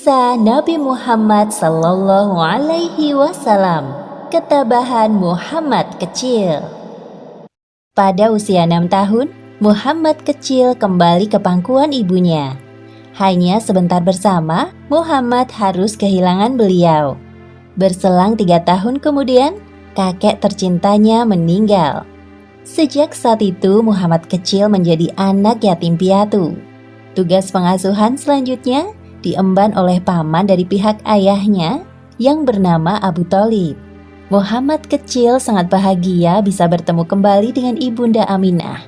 Kisah Nabi Muhammad Sallallahu Alaihi Wasallam. Ketabahan Muhammad kecil. Pada usia 6 tahun, Muhammad kecil kembali ke pangkuan ibunya. Hanya sebentar bersama, Muhammad harus kehilangan beliau. Berselang 3 tahun kemudian, kakek tercintanya meninggal. Sejak saat itu, Muhammad kecil menjadi anak yatim piatu. Tugas pengasuhan selanjutnya diemban oleh paman dari pihak ayahnya yang bernama Abu Thalib. Muhammad kecil sangat bahagia bisa bertemu kembali dengan ibunda Aminah.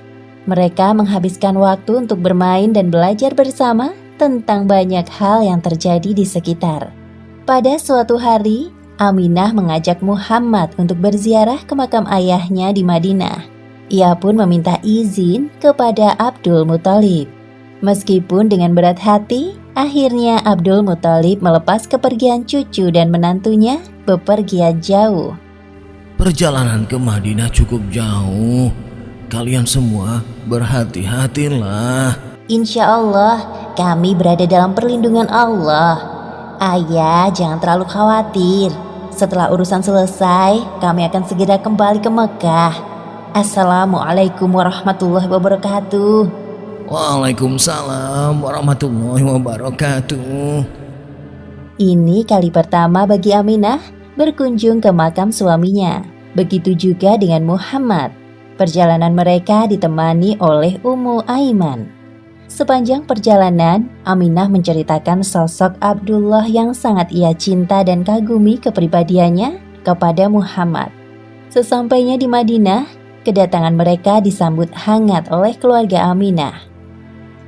Mereka menghabiskan waktu untuk bermain dan belajar bersama tentang banyak hal yang terjadi di sekitar. Pada suatu hari, Aminah mengajak Muhammad untuk berziarah ke makam ayahnya di Madinah. Ia pun meminta izin kepada Abdul Muthalib. Meskipun dengan berat hati, akhirnya Abdul Muthalib melepas kepergian cucu dan menantunya bepergian jauh. Perjalanan ke Madinah cukup jauh. Kalian semua berhati-hatilah. Insya Allah, kami berada dalam perlindungan Allah. Ayah, jangan terlalu khawatir. Setelah urusan selesai, kami akan segera kembali ke Mekah. Assalamualaikum warahmatullahi wabarakatuh. Waalaikumsalam warahmatullahi wabarakatuh. Ini kali pertama bagi Aminah berkunjung ke makam suaminya. Begitu juga dengan Muhammad. Perjalanan mereka ditemani oleh Ummu Aiman. Sepanjang perjalanan, Aminah menceritakan sosok Abdullah yang sangat ia cinta dan kagumi kepribadiannya kepada Muhammad. Sesampainya di Madinah, kedatangan mereka disambut hangat oleh keluarga Aminah.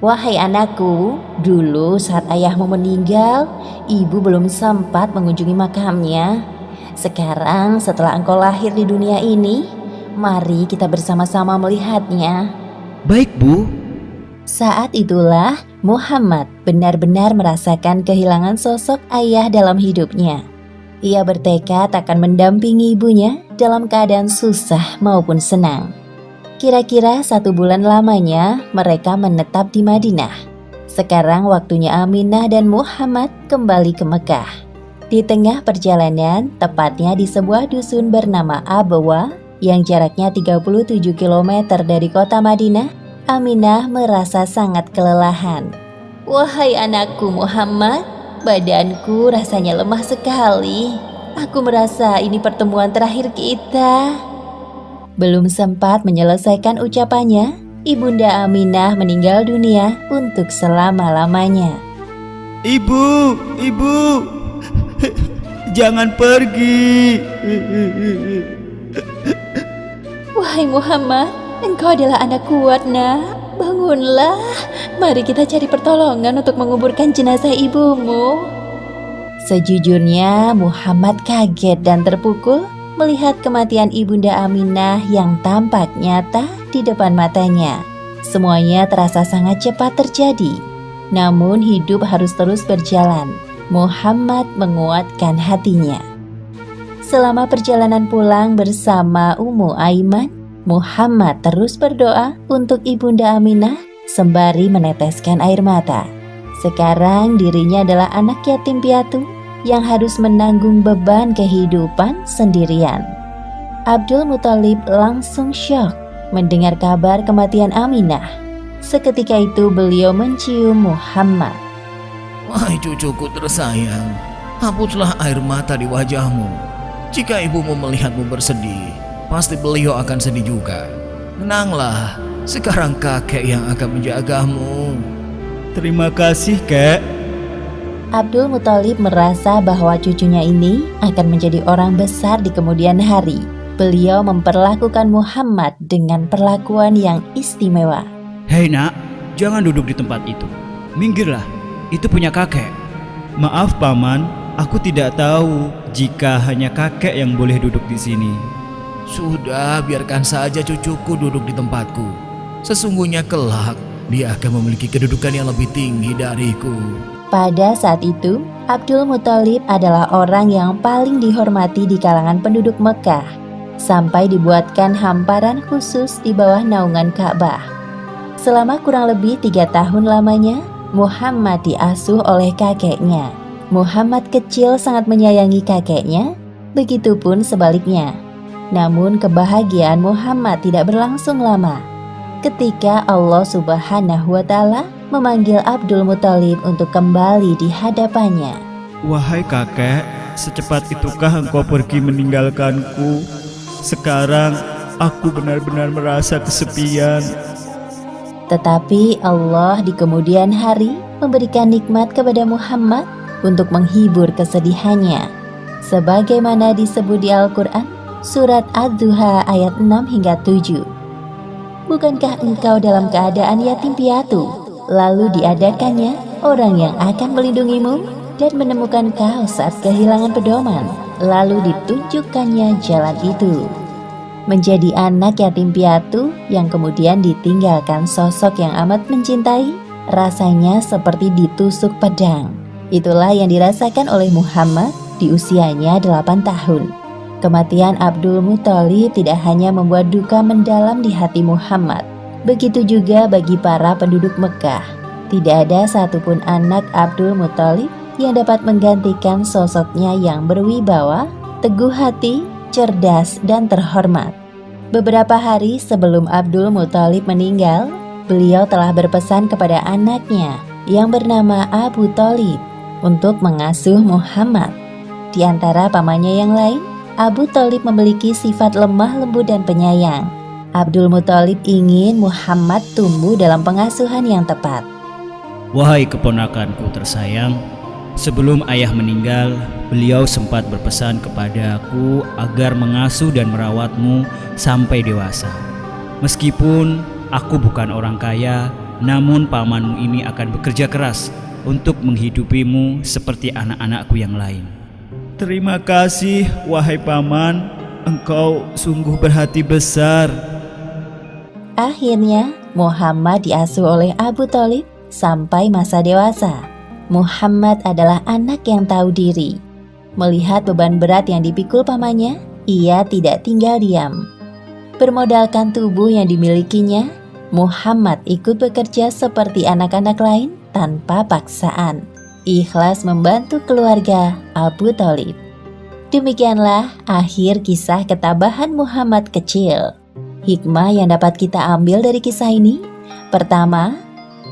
Wahai anakku, dulu saat ayahmu meninggal, ibu belum sempat mengunjungi makamnya. Sekarang setelah engkau lahir di dunia ini, mari kita bersama-sama melihatnya. Baik, Bu. Saat itulah Muhammad benar-benar merasakan kehilangan sosok ayah dalam hidupnya. Ia bertekad akan mendampingi ibunya dalam keadaan susah maupun senang. Kira-kira 1 bulan lamanya mereka menetap di Madinah. Sekarang waktunya Aminah dan Muhammad kembali ke Mekah. Di tengah perjalanan, tepatnya di sebuah dusun bernama Abwa yang jaraknya 37 km dari kota Madinah, Aminah merasa sangat kelelahan. Wahai anakku Muhammad, badanku rasanya lemah sekali. Aku merasa ini pertemuan terakhir kita. Belum sempat menyelesaikan ucapannya, ibunda Aminah meninggal dunia untuk selama-lamanya. Ibu, jangan pergi. Wahai Muhammad, engkau adalah anak kuat, nak. Bangunlah, mari kita cari pertolongan untuk menguburkan jenazah ibumu. Sejujurnya, Muhammad kaget dan terpukul melihat kematian ibunda Aminah yang tampak nyata di depan matanya. Semuanya terasa sangat cepat terjadi. Namun hidup harus terus berjalan. Muhammad menguatkan hatinya. Selama perjalanan pulang bersama Ummu Aiman, Muhammad terus berdoa untuk ibunda Aminah sembari meneteskan air mata. Sekarang dirinya adalah anak yatim piatu yang harus menanggung beban kehidupan sendirian. Abdul Muthalib langsung syok mendengar kabar kematian Aminah. Seketika itu beliau mencium Muhammad. Wahai cucuku tersayang, hapuslah air mata di wajahmu. Jika ibumu melihatmu bersedih, pasti beliau akan sedih juga. Tenanglah, sekarang kakek yang akan menjagamu. Terima kasih, Kek. Abdul Muthalib merasa bahwa cucunya ini akan menjadi orang besar di kemudian hari. Beliau memperlakukan Muhammad dengan perlakuan yang istimewa. Hei nak, jangan duduk di tempat itu. Minggirlah, itu punya kakek. Maaf paman, aku tidak tahu jika hanya kakek yang boleh duduk di sini. Sudah, biarkan saja cucuku duduk di tempatku. Sesungguhnya kelak dia akan memiliki kedudukan yang lebih tinggi dariku. Pada saat itu, Abdul Muthalib adalah orang yang paling dihormati di kalangan penduduk Mekah, sampai dibuatkan hamparan khusus di bawah naungan Ka'bah. Selama kurang lebih 3 tahun lamanya, Muhammad diasuh oleh kakeknya. Muhammad kecil sangat menyayangi kakeknya, begitupun sebaliknya. Namun kebahagiaan Muhammad tidak berlangsung lama. Ketika Allah Subhanahu wa Ta'ala memanggil Abdul Muthalib untuk kembali di hadapannya. Wahai kakek, secepat itukah engkau pergi meninggalkanku? Sekarang aku benar-benar merasa kesepian. Tetapi Allah di kemudian hari memberikan nikmat kepada Muhammad untuk menghibur kesedihannya. Sebagaimana disebut di Al-Quran, surat Ad-Duha ayat 6 hingga 7. Bukankah engkau dalam keadaan yatim piatu, lalu diadakannya orang yang akan melindungimu dan menemukan kau saat kehilangan pedoman, lalu ditunjukkannya jalan itu. Menjadi anak yatim piatu yang kemudian ditinggalkan sosok yang amat mencintai, rasanya seperti ditusuk pedang. Itulah yang dirasakan oleh Muhammad di usianya 8 tahun. Kematian Abdul Muthalib tidak hanya membuat duka mendalam di hati Muhammad, begitu juga bagi para penduduk Mekah. Tidak ada satupun anak Abdul Muthalib yang dapat menggantikan sosoknya yang berwibawa, teguh hati, cerdas, dan terhormat. Beberapa hari sebelum Abdul Muthalib meninggal, beliau telah berpesan kepada anaknya yang bernama Abu Thalib untuk mengasuh Muhammad. Di antara pamannya yang lain, Abu Thalib memiliki sifat lemah lembut dan penyayang. Abdul Muthalib ingin Muhammad tumbuh dalam pengasuhan yang tepat. Wahai keponakanku tersayang, sebelum ayah meninggal, beliau sempat berpesan kepadaku agar mengasuh dan merawatmu sampai dewasa. Meskipun aku bukan orang kaya, namun pamanmu ini akan bekerja keras untuk menghidupimu seperti anak-anakku yang lain. Terima kasih, wahai paman, engkau sungguh berhati besar. Akhirnya, Muhammad diasuh oleh Abu Thalib sampai masa dewasa. Muhammad adalah anak yang tahu diri. Melihat beban berat yang dipikul pamannya, ia tidak tinggal diam. Bermodalkan tubuh yang dimilikinya, Muhammad ikut bekerja seperti anak-anak lain tanpa paksaan. Ikhlas membantu keluarga Abu Thalib. Demikianlah akhir kisah ketabahan Muhammad kecil. Hikmah yang dapat kita ambil dari kisah ini: pertama,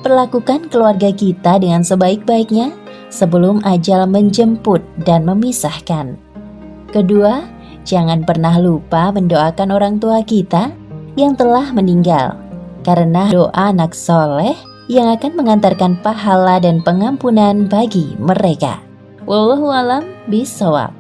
perlakukan keluarga kita dengan sebaik-baiknya sebelum ajal menjemput dan memisahkan. Kedua, jangan pernah lupa mendoakan orang tua kita yang telah meninggal, karena doa anak soleh yang akan mengantarkan pahala dan pengampunan bagi mereka. Wallahu a'lam bishawab.